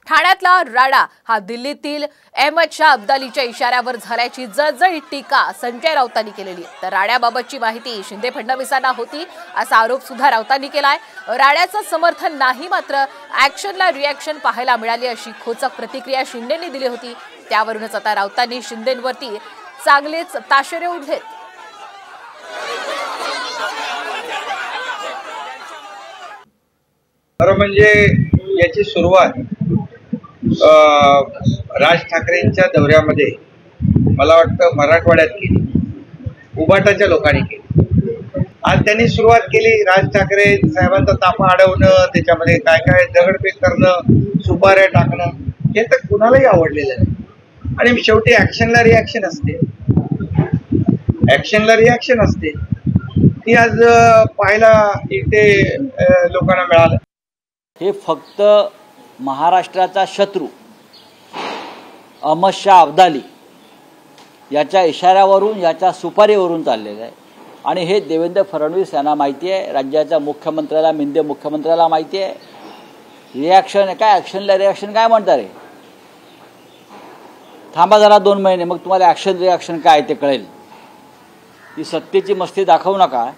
ठाण्यातला राडा हा दिल्लीतील अहमद शाह अब्दालीच्या इशाऱ्यावर झाल्याची जळजळीत टीका संजय राऊतांनी केलेली आहे। तर राड्याबाबतची माहिती शिंदे फडणवीसांना होती असा आरोप सुद्धा राऊतांनी केलाय। राड्याचं समर्थन नाही, मात्र ऍक्शनला रिॲक्शन पाहायला मिळाली अशी खोचक प्रतिक्रिया शिंदेंनी दिली होती। त्यावरूनच आता राऊतांनी शिंदेंवरती चांगलेच ताशेरे उडलेत। खरं म्हणजे याची सुरुवात राज ठाकरेंच्या दौऱ्यामध्ये मला वाटतं मराठवाड्यात केली, उबाटाच्या लोकांनी केली। आज त्यांनी सुरुवात केली राज ठाकरे साहेबांचा ताफा अडवणं, त्याच्यामध्ये काय काय दगडफेक करणं, सुपाऱ्या टाकणं, हे तर कुणालाही आवडलेलं नाही। आणि शेवटी ऍक्शनला रिॲक्शन असते, ऍक्शनला रिॲक्शन असते ती आज पाहायला इथे लोकांना मिळालं। हे फक्त महाराष्ट्राचा शत्रू अहमद शाह अब्दाली याच्या इशाऱ्यावरून, याच्या सुपारीवरून चाललेलं आहे। आणि हे देवेंद्र फडणवीस यांना माहिती आहे, राज्याच्या मुख्यमंत्र्याला, मिंदे मुख्यमंत्र्याला माहिती आहे। रिॲक्शन काय, ॲक्शनला रिॲक्शन काय म्हणतात रे? थांबा जरा 2 महिने, मग तुम्हाला ॲक्शन रिॲक्शन काय ते कळेल। ही सत्तेची मस्ती दाखवू नका।